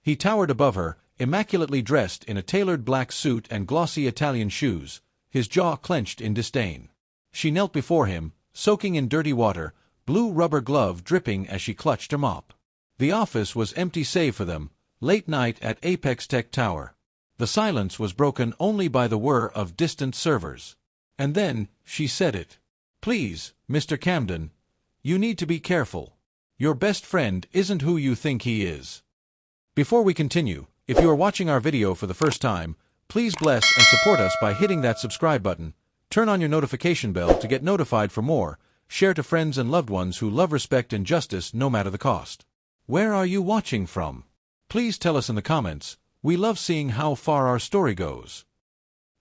He towered above her, immaculately dressed in a tailored black suit and glossy Italian shoes, his jaw clenched in disdain. She knelt before him, soaking in dirty water, blue rubber glove dripping as she clutched her mop. The office was empty save for them, late night at Apex Tech Tower. The silence was broken only by the whir of distant servers. And then, she said it. "Please, Mr. Camden, you need to be careful. Your best friend isn't who you think he is." Before we continue, if you are watching our video for the first time, please bless and support us by hitting that subscribe button, turn on your notification bell to get notified for more, share to friends and loved ones who love respect and justice no matter the cost. Where are you watching from? Please tell us in the comments. We love seeing how far our story goes.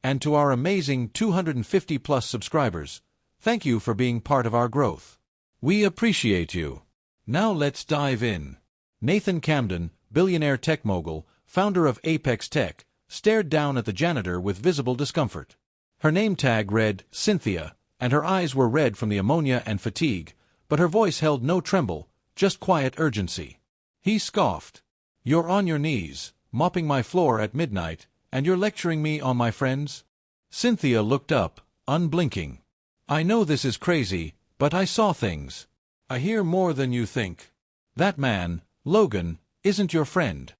And to our amazing 250+ subscribers, thank you for being part of our growth. We appreciate you. Now let's dive in. Nathan Camden, billionaire tech mogul, founder of Apex Tech, stared down at the janitor with visible discomfort. Her name tag read Cynthia, and her eyes were red from the ammonia and fatigue, but her voice held no tremble, just quiet urgency. He scoffed. "You're on your knees, mopping my floor at midnight, and you're lecturing me on my friends?" Cynthia looked up, unblinking. "I know this is crazy, but I saw things. I hear more than you think. That man, Logan, isn't your friend."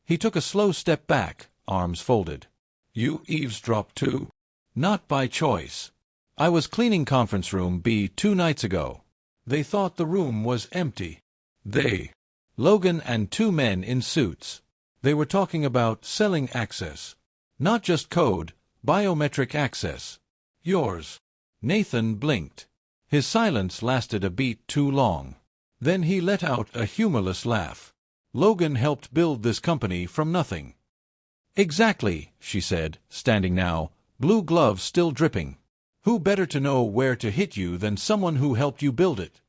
He took a slow step back, arms folded. "You eavesdropped too?" "Not by choice. I was cleaning conference room B 2 nights ago. They thought the room was empty." "They?" "Logan and 2 men in suits. They were talking about selling access. Not just code, biometric access." "Yours?" Nathan blinked. His silence lasted a beat too long. Then he let out a humorless laugh. "Logan helped build this company from nothing." "Exactly," she said, standing now, blue gloves still dripping. "Who better to know where to hit you than someone who helped you build it?"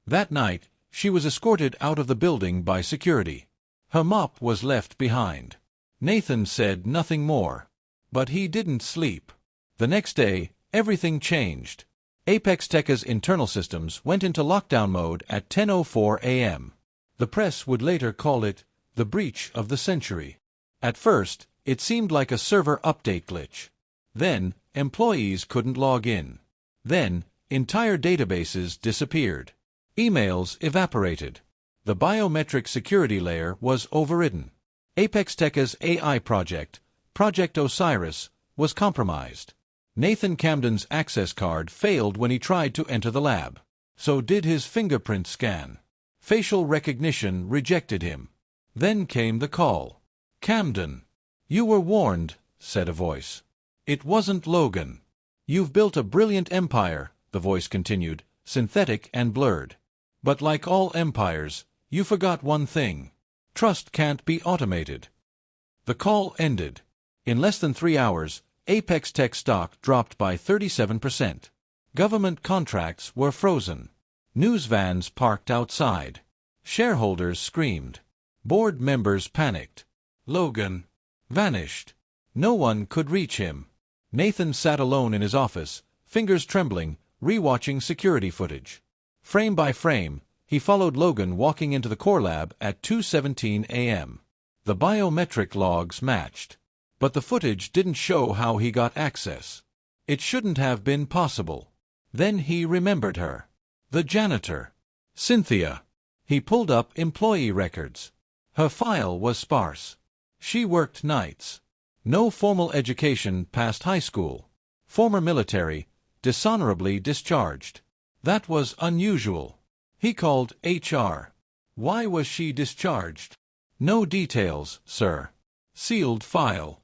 That night, she was escorted out of the building by security. Her mop was left behind. Nathan said nothing more. But he didn't sleep. The next day, everything changed. Apex Tech's internal systems went into lockdown mode at 10:04 a.m. The press would later call it the breach of the century. At first, it seemed like a server update glitch. Then, employees couldn't log in. Then, entire databases disappeared. Emails evaporated. The biometric security layer was overridden. Apex Tech's AI project, Project Osiris, was compromised. Nathan Camden's access card failed when he tried to enter the lab. So did his fingerprint scan. Facial recognition rejected him. Then came the call. "Camden." "You were warned," said a voice. "It wasn't Logan." "You've built a brilliant empire," the voice continued, synthetic and blurred. "But like all empires, you forgot one thing. Trust can't be automated." The call ended. In less than 3 hours, Apex Tech stock dropped by 37%. Government contracts were frozen. News vans parked outside. Shareholders screamed. Board members panicked. Logan vanished. No one could reach him. Nathan sat alone in his office, fingers trembling, rewatching security footage. Frame by frame, he followed Logan walking into the core lab at 2:17 a.m. The biometric logs matched. But the footage didn't show how he got access. It shouldn't have been possible. Then he remembered her. The janitor. Cynthia. He pulled up employee records. Her file was sparse. She worked nights. No formal education past high school. Former military, dishonorably discharged. That was unusual. He called HR. "Why was she discharged?" "No details, sir." Sealed file.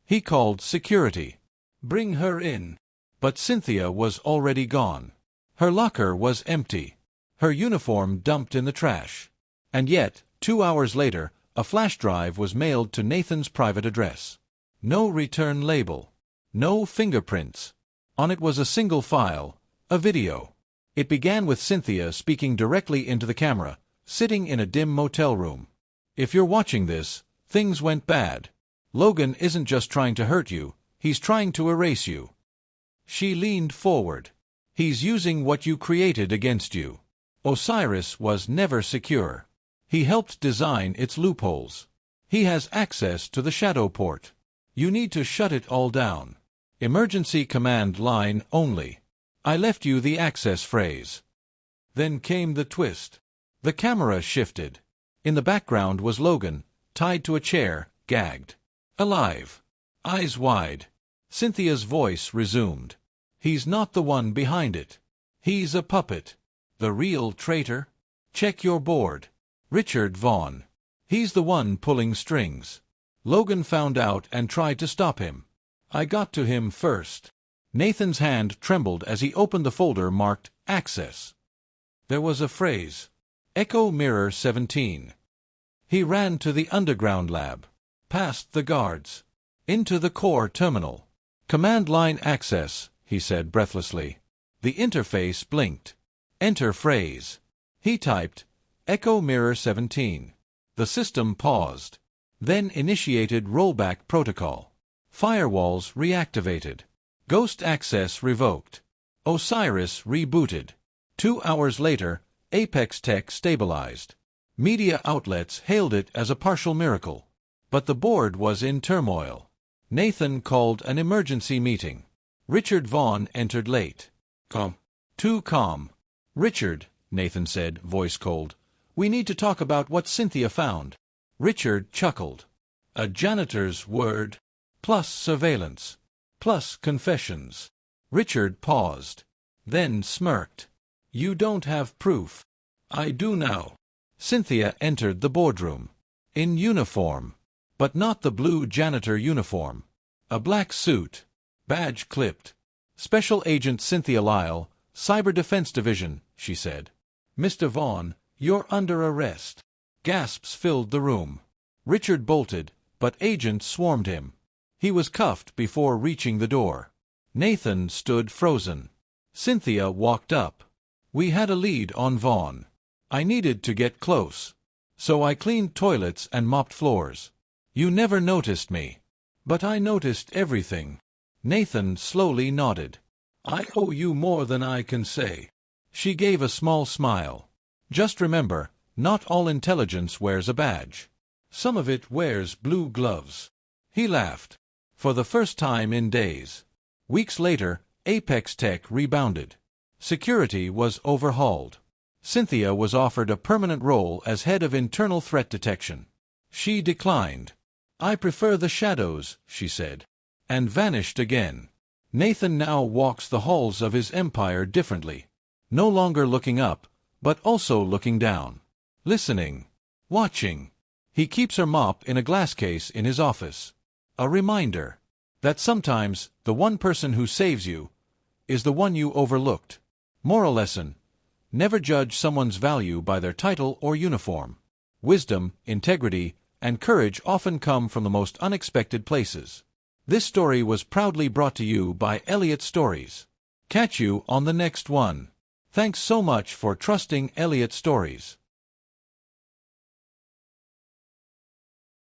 He called security. "Bring her in." But Cynthia was already gone. Her locker was empty. Her uniform dumped in the trash. And yet, 2 hours later, a flash drive was mailed to Nathan's private address. No return label. No fingerprints. On it was a single file, a video. It began with Cynthia speaking directly into the camera, sitting in a dim motel room. "If you're watching this, things went bad. Logan isn't just trying to hurt you, he's trying to erase you." She leaned forward. "He's using what you created against you. Osiris was never secure. He helped design its loopholes. He has access to the shadow port. You need to shut it all down. Emergency command line only. I left you the access phrase. Then came the twist. The camera shifted. In the background was Logan, tied to a chair, gagged. Alive. Eyes wide. Cynthia's voice resumed. He's not the one behind it. He's a puppet. The real traitor? Check your board. Richard Vaughn. He's the one pulling strings. Logan found out and tried to stop him. I got to him first. Nathan's hand trembled as he opened the folder marked Access. There was a phrase. Echo Mirror 17. He ran to the underground lab. Past the guards. Into the core terminal. Command line access, he said breathlessly. The interface blinked. Enter phrase. He typed, Echo Mirror 17. The system paused. Then initiated rollback protocol. Firewalls reactivated. Ghost access revoked. Osiris rebooted. 2 hours later, Apex Tech stabilized. Media outlets hailed it as a partial miracle. But the board was in turmoil. Nathan called an emergency meeting. Richard Vaughn entered late. Calm. Too calm. Richard, Nathan said, voice cold. We need to talk about what Cynthia found. Richard chuckled. A janitor's word. Plus surveillance. Plus confessions. Richard paused. Then smirked. You don't have proof. I do now. Cynthia entered the boardroom. In uniform. But not the blue janitor uniform. A black suit. Badge clipped. Special Agent Cynthia Lyle, Cyber Defense Division, she said. Mr. Vaughn, you're under arrest. Gasps filled the room. Richard bolted, but agents swarmed him. He was cuffed before reaching the door. Nathan stood frozen. Cynthia walked up. We had a lead on Vaughn. I needed to get close. So I cleaned toilets and mopped floors. You never noticed me. But I noticed everything. Nathan slowly nodded. I owe you more than I can say. She gave a small smile. Just remember, not all intelligence wears a badge. Some of it wears blue gloves. He laughed. For the first time in days. Weeks later, Apex Tech rebounded. Security was overhauled. Cynthia was offered a permanent role as head of internal threat detection. She declined. I prefer the shadows, she said. And vanished again. Nathan now walks the halls of his empire differently. No longer looking up, but also looking down. Listening. Watching. He keeps her mop in a glass case in his office. A reminder that sometimes the one person who saves you is the one you overlooked. Moral lesson. Never judge someone's value by their title or uniform. Wisdom, integrity, and courage often come from the most unexpected places. This story was proudly brought to you by Elliot Stories. Catch you on the next one. Thanks so much for trusting Elliot Stories.